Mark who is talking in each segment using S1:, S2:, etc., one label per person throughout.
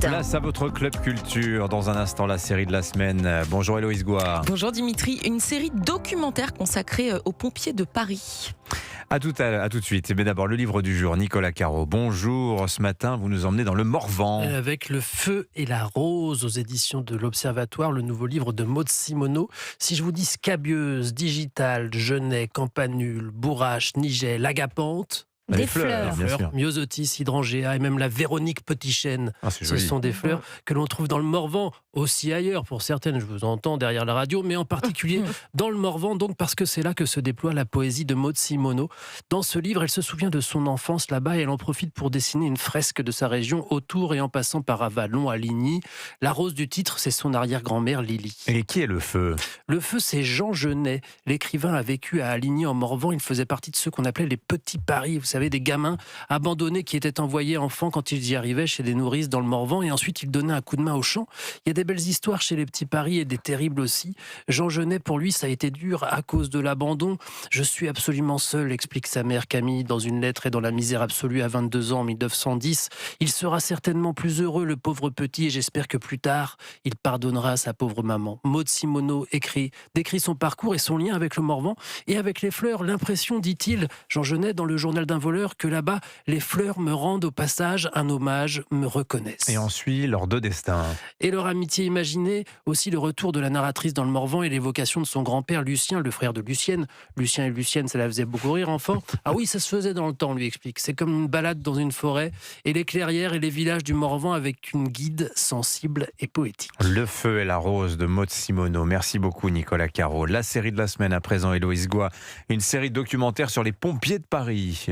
S1: Place à votre club culture. Dans un instant, la série de la semaine. Bonjour Héloïse Gouard.
S2: Bonjour Dimitri, une série documentaire consacrée aux pompiers de Paris.
S1: À tout de suite. Mais d'abord, le livre du jour, Nicolas Caro. Bonjour, ce matin, vous nous emmenez dans le Morvan.
S3: Avec Le Feu et la Rose aux éditions de l'Observatoire, le nouveau livre de Maud Simoneau. Si je vous dis Scabieuse, Digital, Genet, Campanule, Bourrache, Nigel, Agapante...
S1: Les fleurs, bien sûr.
S3: Myosotis, hydrangea et même la Véronique Petitchêne. Ce sont des fleurs que l'on trouve dans le Morvan, aussi ailleurs pour certaines, je vous entends derrière la radio, mais en particulier dans le Morvan, donc parce que c'est là que se déploie la poésie de Maud Simoneau. Dans ce livre, elle se souvient de son enfance là-bas et elle en profite pour dessiner une fresque de sa région autour et en passant par Avallon, à Ligny. La rose du titre, c'est son arrière-grand-mère Lily.
S1: Et qui est le Feu ?
S3: Le Feu, c'est Jean Genet. L'écrivain a vécu à Aligny en Morvan. Il faisait partie de ceux qu'on appelait les petits paris. Vous savez, des gamins abandonnés qui étaient envoyés enfants quand ils y arrivaient chez des nourrices dans le Morvan et ensuite ils donnaient un coup de main au champ. Il y a des belles histoires chez les petits paris et des terribles aussi. Jean Genet, pour lui, ça a été dur à cause de l'abandon. Je suis absolument seul, explique sa mère Camille dans une lettre et dans la misère absolue à 22 ans en 1910. Il sera certainement plus heureux, le pauvre petit, et j'espère que plus tard, il pardonnera à sa pauvre maman. Maud Simoneau décrit son parcours et son lien avec le Morvan et avec les fleurs. L'impression, dit-il, Jean Genet, dans le journal d'un voleur, que là-bas, les fleurs me rendent au passage un hommage, me reconnaissent.
S1: Et on suit leurs deux destins.
S3: Et leur amitié imaginée, aussi le retour de la narratrice dans le Morvan et l'évocation de son grand-père Lucien, le frère de Lucienne. Lucien et Lucienne, ça la faisait beaucoup rire, enfant. Ah oui, ça se faisait dans le temps, lui explique. C'est comme une balade dans une forêt et les clairières et les villages du Morvan avec une guide sensible et poétique.
S1: Le Feu et la Rose de Maud Simoneau. Merci beaucoup Nicolas Caro. La série de la semaine à présent, Héloïse Gouard. Une série documentaire sur les pompiers de Paris.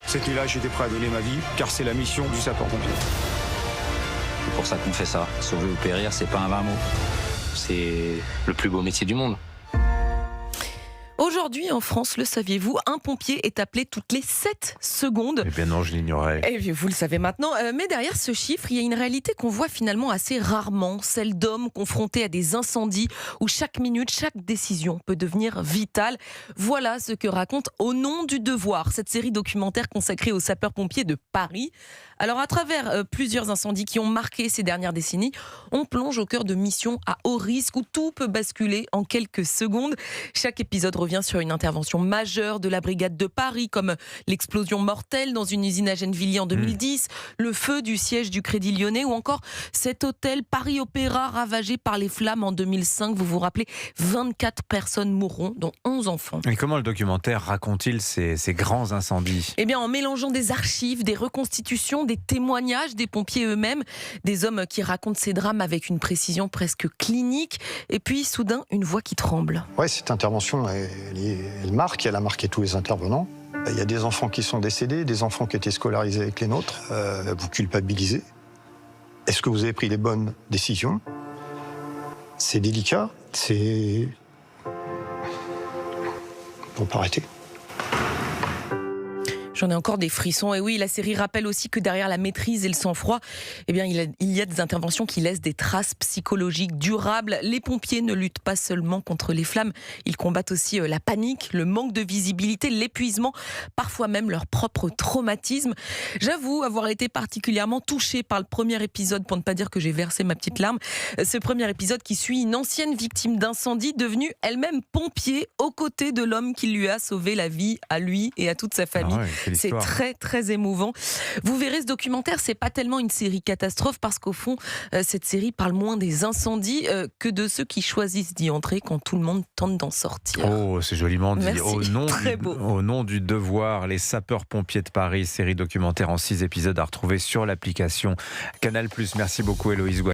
S4: Cette nuit-là, j'étais prêt à donner ma vie, car c'est la mission du sapeur-pompier.
S5: C'est pour ça qu'on fait ça. Sauver ou périr, c'est pas un vain mot. C'est le plus beau métier du monde.
S2: Aujourd'hui, en France, le saviez-vous, un pompier est appelé toutes les 7 secondes.
S1: Eh bien non, je l'ignorais.
S2: Et bien, vous le savez maintenant. Mais derrière ce chiffre, il y a une réalité qu'on voit finalement assez rarement, celle d'hommes confrontés à des incendies où chaque minute, chaque décision peut devenir vitale. Voilà ce que raconte Au nom du devoir, cette série documentaire consacrée aux sapeurs-pompiers de Paris. Alors, à travers plusieurs incendies qui ont marqué ces dernières décennies, on plonge au cœur de missions à haut risque où tout peut basculer en quelques secondes. Chaque épisode revient sur une intervention majeure de la brigade de Paris, comme l'explosion mortelle dans une usine à Gennevilliers en 2010, le feu du siège du Crédit Lyonnais ou encore cet hôtel Paris Opéra ravagé par les flammes en 2005. Vous vous rappelez, 24 personnes mourront, dont 11 enfants.
S1: Et comment le documentaire raconte-t-il ces grands incendies ?
S2: Eh bien, en mélangeant des archives, des reconstitutions, des témoignages des pompiers eux-mêmes, des hommes qui racontent ces drames avec une précision presque clinique, et puis soudain, une voix qui tremble.
S6: Ouais, cette intervention, elle marque, elle a marqué tous les intervenants. Il y a des enfants qui sont décédés, des enfants qui étaient scolarisés avec les nôtres. Vous culpabilisez. Est-ce que vous avez pris les bonnes décisions ? C'est délicat, c'est... Faut pas arrêter.
S2: J'en ai encore des frissons. Et oui, la série rappelle aussi que derrière la maîtrise et le sang-froid, eh bien, il y a des interventions qui laissent des traces psychologiques durables. Les pompiers ne luttent pas seulement contre les flammes, ils combattent aussi la panique, le manque de visibilité, l'épuisement, parfois même leur propre traumatisme. J'avoue avoir été particulièrement touchée par le premier épisode, pour ne pas dire que j'ai versé ma petite larme. Ce premier épisode qui suit une ancienne victime d'incendie, devenue elle-même pompier, aux côtés de l'homme qui lui a sauvé la vie, à lui et à toute sa famille. C'est très très émouvant. Vous verrez, ce documentaire, c'est pas tellement une série catastrophe parce qu'au fond, cette série parle moins des incendies que de ceux qui choisissent d'y entrer quand tout le monde tente d'en sortir.
S1: Oh, c'est joliment dit.
S2: Merci.
S1: Au nom du devoir, les sapeurs-pompiers de Paris, série documentaire en 6 épisodes à retrouver sur l'application Canal+. Merci beaucoup Héloïse Gouard.